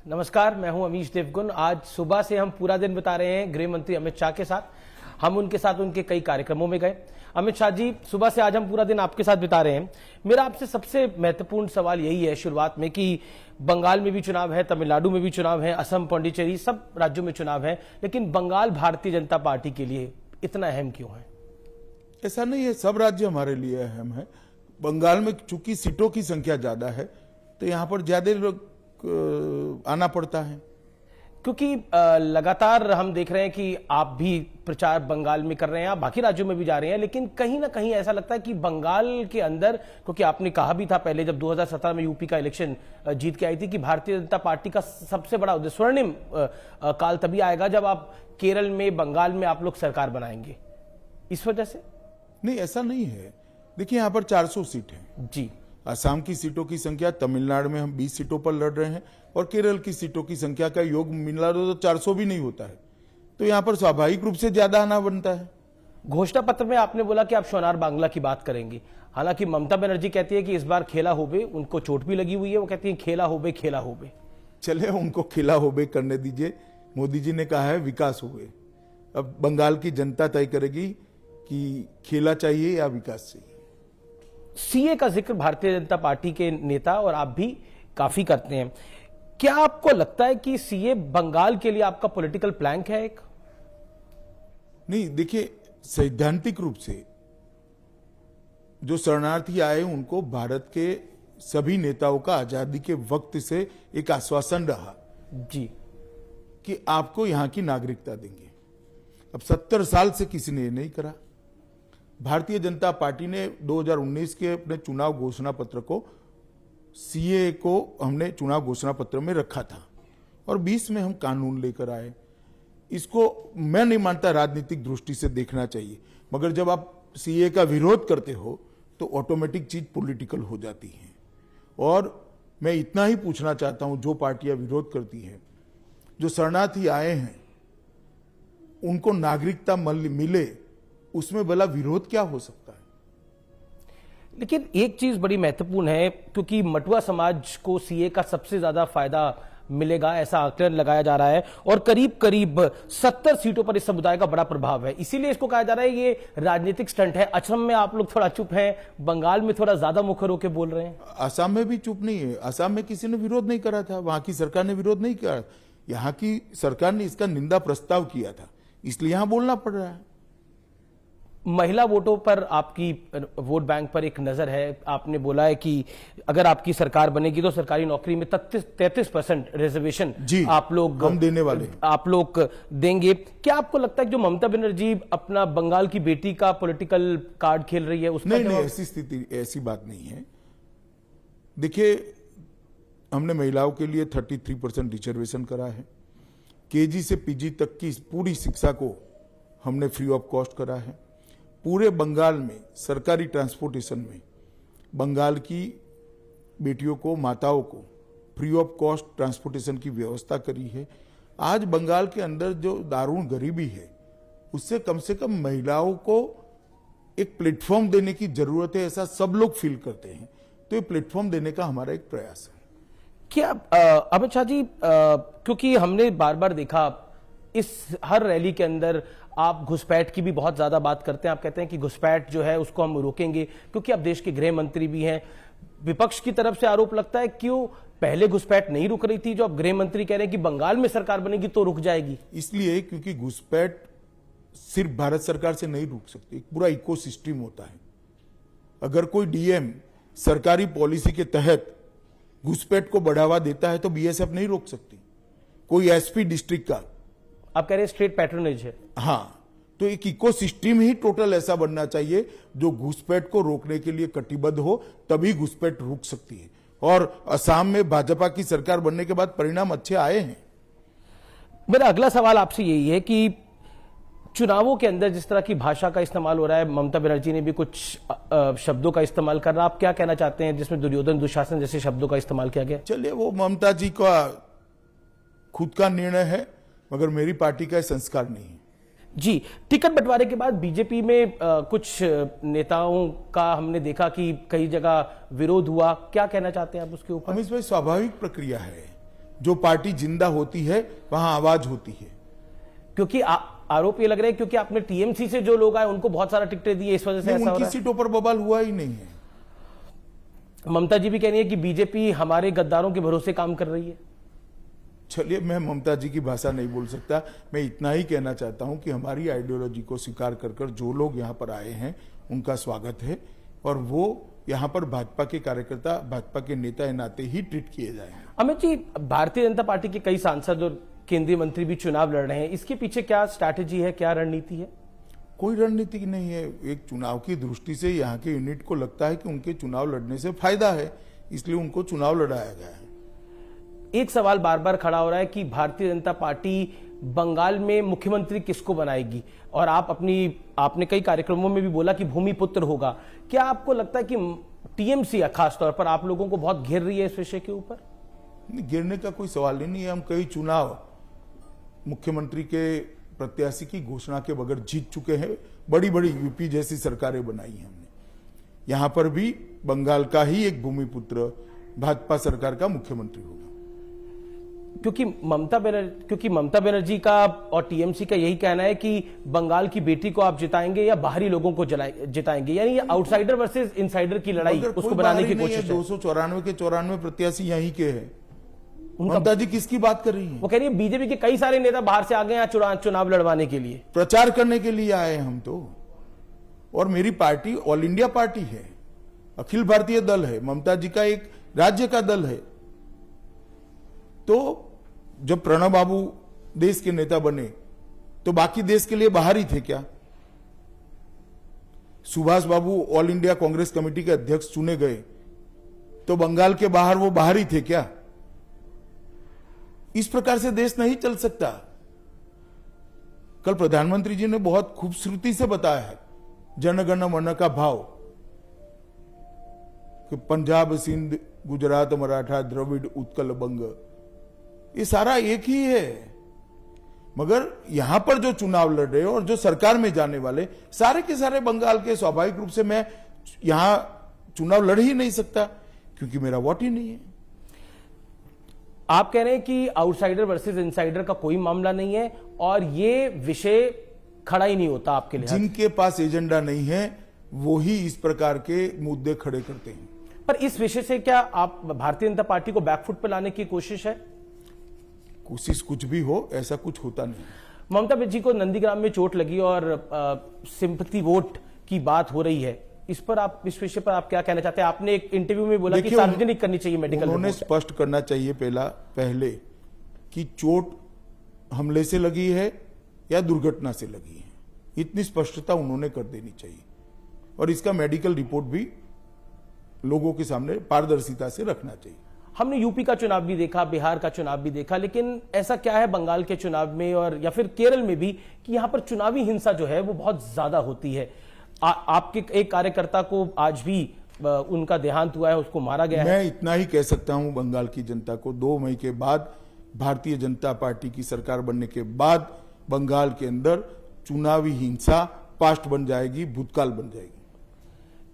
नमस्कार, मैं हूं अमीश देवगुन। आज सुबह से हम पूरा दिन बिता रहे हैं गृह मंत्री अमित शाह के साथ। हम उनके साथ उनके कई कार्यक्रमों में गए। अमित शाह जी, सुबह से आज हम पूरा दिन आपके साथ बिता रहे हैं। मेरा आपसे सबसे महत्वपूर्ण सवाल यही है शुरुआत में कि बंगाल में भी चुनाव है, तमिलनाडु में भी चुनाव है, असम, पांडिचेरी, सब राज्यों में चुनाव है, लेकिन बंगाल भारतीय जनता पार्टी के लिए इतना अहम क्यों है? ऐसा नहीं है, सब राज्य हमारे लिए अहम है। बंगाल में चूंकि सीटों की संख्या ज्यादा है तो यहाँ पर ज्यादा लोग आना पड़ता है। क्योंकि लगातार हम देख रहे हैं कि आप भी प्रचार बंगाल में कर रहे हैं, आप बाकी राज्यों में भी जा रहे हैं, लेकिन कहीं ना कहीं ऐसा लगता है कि बंगाल के अंदर, क्योंकि आपने कहा भी था पहले जब 2017 में यूपी का इलेक्शन जीत के आई थी कि भारतीय जनता पार्टी का सबसे बड़ा उद्देश्य स्वर्णिम काल तभी आएगा जब आप केरल में, बंगाल में आप लोग सरकार बनाएंगे। इस वजह से नहीं, ऐसा नहीं है। देखिए, यहाँ पर 400 सीट है जी। असम की सीटों की संख्या, तमिलनाडु में हम 20 सीटों पर लड़ रहे हैं और केरल की सीटों की संख्या का योग मिला तो 400 भी नहीं होता है। तो यहाँ पर स्वाभाविक रूप से ज्यादा आना बनता है। घोषणा पत्र में आपने बोला कि आप सोनार बांग्ला की बात करेंगे। हालांकि ममता बनर्जी कहती है कि इस बार खेला होबे, उनको चोट भी लगी हुई है, वो कहती है खेला होबे, खेला होबे। चले, उनको खेला होबे करने दीजिए। मोदी जी ने कहा है विकास होबे। अब बंगाल की जनता तय करेगी कि खेला चाहिए या विकास चाहिए। सीए का जिक्र भारतीय जनता पार्टी के नेता और आप भी काफी करते हैं। क्या आपको लगता है कि सीए बंगाल के लिए आपका पॉलिटिकल प्लैंक है एक? नहीं, देखिए, सैद्धांतिक रूप से जो शरणार्थी आए उनको भारत के सभी नेताओं का आजादी के वक्त से एक आश्वासन रहा जी कि आपको यहां की नागरिकता देंगे। अब 70 साल से किसी ने ये नहीं करा। भारतीय जनता पार्टी ने 2019 के अपने चुनाव घोषणा पत्र को, सीए को हमने चुनाव घोषणा पत्र में रखा था और 20 में हम कानून लेकर आए। इसको मैं नहीं मानता राजनीतिक दृष्टि से देखना चाहिए, मगर जब आप सीए का विरोध करते हो तो ऑटोमेटिक चीज पॉलिटिकल हो जाती है। और मैं इतना ही पूछना चाहता हूं, जो पार्टियां विरोध करती हैं, जो शरणार्थी आए हैं उनको नागरिकता मिले, उसमें भला विरोध क्या हो सकता है? लेकिन एक चीज बड़ी महत्वपूर्ण है, क्योंकि मटुआ समाज को सीए का सबसे ज्यादा फायदा मिलेगा ऐसा आकलन लगाया जा रहा है और करीब करीब 70 सीटों पर इस समुदाय का बड़ा प्रभाव है। इसीलिए इसको कहा जा रहा है ये राजनीतिक स्टंट है। असम में आप लोग थोड़ा चुप हैं, बंगाल में थोड़ा ज्यादा मुखर होकर बोल रहे हैं। असम में भी चुप नहीं है। असम में किसी ने विरोध नहीं करा था, वहां की सरकार ने विरोध नहीं किया। यहाँ की सरकार ने इसका निंदा प्रस्ताव किया था, इसलिए यहां बोलना पड़ रहा है। महिला वोटों पर आपकी वोट बैंक पर एक नजर है। आपने बोला है कि अगर आपकी सरकार बनेगी तो सरकारी नौकरी में 33% रिजर्वेशन आप लोग हम देने वाले, आप लोग देंगे। क्या आपको लगता है कि जो ममता बनर्जी अपना बंगाल की बेटी का पॉलिटिकल कार्ड खेल रही है उसका? नहीं, ऐसी स्थिति, ऐसी बात नहीं है। देखिए, हमने महिलाओं के लिए 33% रिजर्वेशन करा है। केजी से पीजी तक की पूरी शिक्षा को हमने फ्री ऑफ कॉस्ट करा है। पूरे बंगाल में सरकारी ट्रांसपोर्टेशन में बंगाल की बेटियों को, माताओं को फ्री ऑफ कॉस्ट ट्रांसपोर्टेशन की व्यवस्था करी है। आज बंगाल के अंदर जो दारुण गरीबी है उससे कम से कम महिलाओं को एक प्लेटफॉर्म देने की जरूरत है, ऐसा सब लोग फील करते हैं। तो ये प्लेटफॉर्म देने का हमारा एक प्रयास है। क्या अमित शाह जी, क्योंकि हमने बार बार देखा इस हर रैली के अंदर आप घुसपैठ की भी बहुत ज्यादा बात करते हैं। आप कहते हैं कि घुसपैठ जो है उसको हम रोकेंगे, क्योंकि आप देश के गृह मंत्री भी हैं। विपक्ष की तरफ से आरोप लगता है क्यों पहले घुसपैठ नहीं रुक रही थी, जो अब गृह मंत्री कह रहे हैं कि बंगाल में सरकार बनेगी तो रुक जाएगी? इसलिए क्योंकि घुसपैठ सिर्फ भारत सरकार से नहीं रुक सकती, एक पूरा इकोसिस्टम होता है। अगर कोई डीएम सरकारी पॉलिसी के तहत घुसपैठ को बढ़ावा देता है तो बीएसएफ नहीं रोक सकती। कोई एसपी डिस्ट्रिक्ट का, आप कह रहे हैं स्टेट पैट्रोनेज है। हाँ, तो एक इकोसिस्टम ही टोटल ऐसा बनना चाहिए जो घुसपैठ को रोकने के लिए कटिबद्ध हो, तभी घुसपैठ रुक सकती है। और असम में भाजपा की सरकार बनने के बाद परिणाम अच्छे आए हैं। मेरा अगला सवाल आपसे यही है कि चुनावों के अंदर जिस तरह की भाषा का इस्तेमाल हो रहा है, ममता बनर्जी ने भी कुछ शब्दों का इस्तेमाल कर रहा, आप क्या कहना चाहते हैं जिसमें दुर्योधन, दुशासन जैसे शब्दों का इस्तेमाल किया गया? चलिए, वो ममता जी का खुद का निर्णय है, मगर मेरी पार्टी का संस्कार नहीं है। जी, टिकट बंटवारे के बाद बीजेपी में कुछ नेताओं का हमने देखा कि कई जगह विरोध हुआ। क्या कहना चाहते हैं आप उसके ऊपर? अमित भाई, स्वाभाविक प्रक्रिया है। जो पार्टी जिंदा होती है वहां आवाज होती है। क्योंकि आरोप ये लग रहा है क्योंकि आपने टीएमसी से जो लोग आए उनको बहुत सारा टिकटें दी, इस वजह से ऐसा हो उनकी रहा है। सीटों पर बवाल हुआ ही नहीं है। ममता जी भी कह रही है कि बीजेपी हमारे गद्दारों के भरोसे काम कर रही है। चलिए, मैं ममता जी की भाषा नहीं बोल सकता। मैं इतना ही कहना चाहता हूं कि हमारी आइडियोलॉजी को स्वीकार कर जो लोग यहां पर आए हैं उनका स्वागत है, और वो यहां पर भाजपा के कार्यकर्ता, भाजपा के नेता के नाते ही ट्रीट किए जाएंगे। अमित जी, भारतीय जनता पार्टी के कई सांसद और केंद्रीय मंत्री भी चुनाव लड़ रहे हैं, इसके पीछे क्या स्ट्रैटेजी है, क्या रणनीति है? कोई रणनीति नहीं है। एक चुनाव की दृष्टि से यहाँ के यूनिट को लगता है कि उनके चुनाव लड़ने से फायदा है, इसलिए उनको चुनाव लड़ाया गया है। एक सवाल बार बार खड़ा हो रहा है कि भारतीय जनता पार्टी बंगाल में मुख्यमंत्री किसको बनाएगी, और आपने कई कार्यक्रमों में भी बोला कि भूमिपुत्र होगा। क्या आपको लगता है कि टीएमसी खासतौर पर आप लोगों को बहुत घेर रही है इस विषय के ऊपर? गिरने का कोई सवाल ही नहीं है। हम कई चुनाव मुख्यमंत्री के प्रत्याशी की घोषणा के बगैर जीत चुके हैं। बड़ी बड़ी यूपी जैसी सरकारें बनाई हैं हमने। यहां पर भी बंगाल का ही एक भूमिपुत्र भाजपा सरकार का मुख्यमंत्री होगा। क्योंकि ममता बनर्जी का और टीएमसी का यही कहना है कि बंगाल की बेटी को आप जिताएंगे या बाहरी लोगों को जिताएंगे, यानी ये आउटसाइडर वर्सेस इनसाइडर की लड़ाई उसको बनाने की कोशिश है। 294 के 94 प्रत्याशी यहीं के हैं। ममता जी किसकी बात कर रही है? वो कह रही है बीजेपी के कई सारे नेता बाहर से आ गए हैं चुनाव लड़वाने के लिए, प्रचार करने के लिए आए हम तो। और मेरी पार्टी ऑल इंडिया पार्टी है, अखिल भारतीय दल है, ममता जी का एक राज्य का दल है। तो जब प्रणब बाबू देश के नेता बने तो बाकी देश के लिए बाहर ही थे क्या? सुभाष बाबू ऑल इंडिया कांग्रेस कमेटी के अध्यक्ष चुने गए तो बंगाल के बाहर वो बाहर ही थे क्या? इस प्रकार से देश नहीं चल सकता। कल प्रधानमंत्री जी ने बहुत खूबसूरती से बताया है जनगण मन का भाव, कि पंजाब, सिंध, गुजरात, मराठा, द्रविड़, उत्कल, बंग, ये सारा एक ही है। मगर यहां पर जो चुनाव लड़ रहे और जो सरकार में जाने वाले सारे के सारे बंगाल के, स्वाभाविक रूप से मैं यहां चुनाव लड़ ही नहीं सकता क्योंकि मेरा वोट ही नहीं है। आप कह रहे हैं कि आउटसाइडर वर्सेस इनसाइडर का कोई मामला नहीं है और ये विषय खड़ा ही नहीं होता आपके लिए। जिनके पास एजेंडा नहीं है वो ही इस प्रकार के मुद्दे खड़े करते हैं। पर इस विषय से क्या आप भारतीय जनता पार्टी को बैकफुट पर लाने की कोशिश है? कोशिश कुछ भी हो, ऐसा कुछ होता नहीं। ममता जी को नंदीग्राम में चोट लगी और सिंपैथी वोट की बात हो रही है, इस विषय पर आप क्या कहना चाहते हैं? आपने एक इंटरव्यू में बोला कि सार्वजनिक करनी चाहिए मेडिकल रिपोर्ट। उन्होंने स्पष्ट करना चाहिए पहले कि चोट हमले से लगी है या दुर्घटना से लगी है। इतनी स्पष्टता उन्होंने कर देनी चाहिए और इसका मेडिकल रिपोर्ट भी लोगों के सामने पारदर्शिता से रखना चाहिए। हमने यूपी का चुनाव भी देखा, बिहार का चुनाव भी देखा, लेकिन ऐसा क्या है बंगाल के चुनाव में और या फिर केरल में भी कि यहां पर चुनावी हिंसा जो है वो बहुत ज्यादा होती है। आपके एक कार्यकर्ता को आज भी उनका देहांत हुआ है, उसको मारा गया है। मैं इतना ही कह सकता हूं बंगाल की जनता को, 2 मई के बाद भारतीय जनता पार्टी की सरकार बनने के बाद बंगाल के अंदर चुनावी हिंसा पास्ट बन जाएगी, भूतकाल बन जाएगी।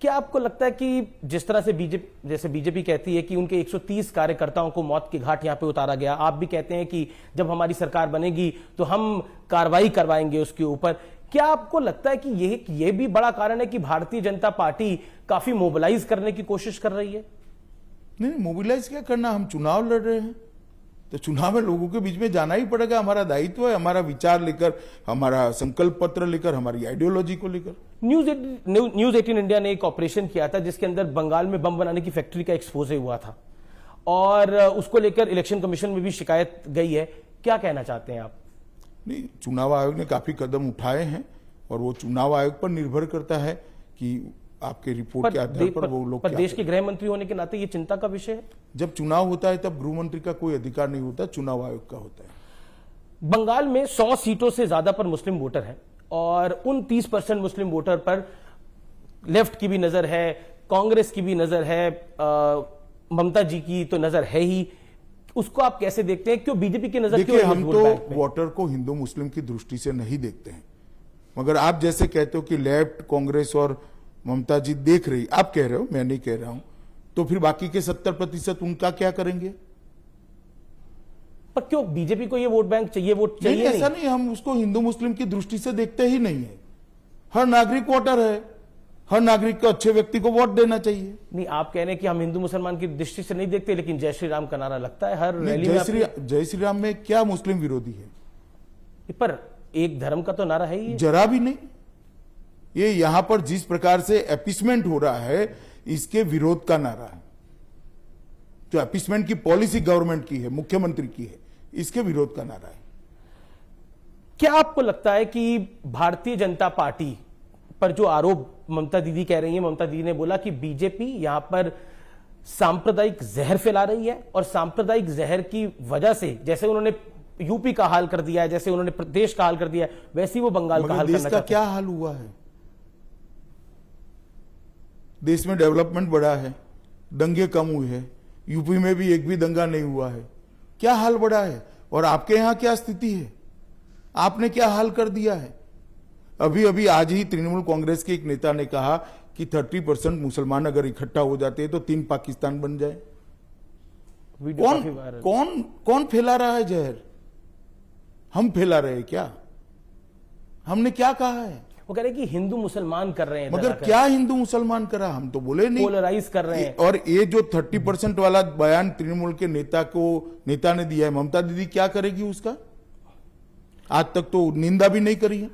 क्या आपको लगता है कि जिस तरह से बीजेपी कहती है कि उनके 130 कार्यकर्ताओं को मौत की घाट यहां पे उतारा गया, आप भी कहते हैं कि जब हमारी सरकार बनेगी तो हम कार्रवाई करवाएंगे उसके ऊपर, क्या आपको लगता है कि यह भी बड़ा कारण है कि भारतीय जनता पार्टी काफी मोबिलाइज करने की कोशिश कर रही है? नहीं, मोबिलाइज क्या करना, हम चुनाव लड़ रहे हैं तो चुनाव में लोगों के बीच में जाना ही पड़ेगा। हमारा दायित्व है, हमारा विचार लेकर, हमारा संकल्प पत्र लेकर, हमारी आइडियोलॉजी को लेकर। न्यूज 18 इंडिया ने एक ऑपरेशन किया था जिसके अंदर बंगाल में बम बनाने की फैक्ट्री का एक्सपोजे हुआ था और उसको लेकर इलेक्शन कमीशन में भी शिकायत गई है। क्या कहना चाहते हैं आप? नहीं, चुनाव आयोग ने काफी कदम उठाए हैं और वो चुनाव आयोग पर निर्भर करता है कि आपके रिपोर्ट के आधार पर वो लोग। पर देश के गृह मंत्री होने के नाते ये चिंता का विषय है। जब चुनाव होता है तब गृह मंत्री का कोई अधिकार नहीं होता, चुनाव आयोग का होता है। बंगाल में 100 सीटों से ज्यादा पर मुस्लिम वोटर हैं और उन 30% मुस्लिम वोटर पर लेफ्ट की भी नजर है, कांग्रेस की भी नजर है, ममता जी की तो नजर है ही। उसको आप कैसे देखते हैं? क्यों बीजेपी की नजर? देखिए, हम तो वोटर को हिंदू मुस्लिम की दृष्टि से नहीं देखते हैं, मगर आप जैसे कहते हो कि लेफ्ट, कांग्रेस और ममता जी देख रही, आप कह रहे हो, मैं नहीं कह रहा हूं, तो फिर बाकी के 70% उनका क्या करेंगे? पर क्यों बीजेपी को ये वोट बैंक चाहिए, वोट नहीं, चाहिए ऐसा नहीं, हम उसको हिंदू मुस्लिम की दृष्टि से देखते ही नहीं है। हर नागरिक वोटर है, हर नागरिक को अच्छे व्यक्ति को वोट देना चाहिए। नहीं, आप कह रहे हैं कि हम हिंदू मुसलमान की दृष्टि से नहीं देखते, लेकिन जय श्री राम का नारा लगता है हर रैली में। जय श्री राम में क्या मुस्लिम विरोधी है? पर एक धर्म का तो नारा है ही। जरा भी नहीं। ये यहां पर जिस प्रकार से एपिसमेंट हो रहा है, इसके विरोध का नारा है। जो एपिसमेंट की पॉलिसी गवर्नमेंट की है, मुख्यमंत्री की है, इसके विरोध का नारा है। क्या आपको लगता है कि भारतीय जनता पार्टी पर जो आरोप ममता दीदी कह रही है, ममता दीदी ने बोला कि बीजेपी यहां पर सांप्रदायिक जहर फैला रही है, और सांप्रदायिक जहर की वजह से जैसे उन्होंने यूपी का हाल कर दिया है, जैसे उन्होंने प्रदेश का हाल कर दिया है, वैसे ही वो बंगाल का हाल करना चाहते हैं। क्या हाल हुआ है? देश में डेवलपमेंट बढ़ा है, दंगे कम हुए हैं, यूपी में भी एक भी दंगा नहीं हुआ है। क्या हाल बढ़ा है? और आपके यहां क्या स्थिति है? आपने क्या हाल कर दिया है? अभी अभी आज ही तृणमूल कांग्रेस के एक नेता ने कहा कि 30% मुसलमान अगर इकट्ठा हो जाते हैं तो 3 पाकिस्तान बन जाए। कौन फैला रहा है जहर? हम फैला रहे हैं क्या? हमने क्या कहा है? वो कह रहे हैं कि हिंदू मुसलमान कर रहे हैं, मगर क्या हिंदू मुसलमान करा? हम तो बोले नहीं, पोलराइज कर रहे हैं। और ये जो 30% वाला बयान तृणमूल के नेता ने दिया है, ममता दीदी क्या करेगी उसका? आज तक तो निंदा भी नहीं करी है।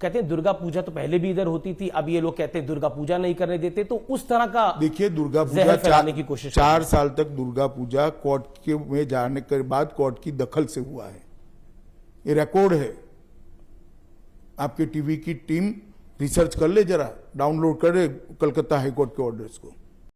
कहते हैं दुर्गा पूजा तो पहले भी इधर होती थी, अब ये लोग कहते हैं दुर्गा पूजा नहीं करने देते, तो उस तरह का देखिए, दुर्गा पूजा फैलाने की कोशिश 4 साल तक दुर्गा पूजा कोर्ट में जाने के बाद कोर्ट की दखल से हुआ है। ये रिकॉर्ड है। आपके टीवी की टीम रिसर्च कर ले, जरा डाउनलोड करे कलकत्ता हाईकोर्ट के ऑर्डर्स को।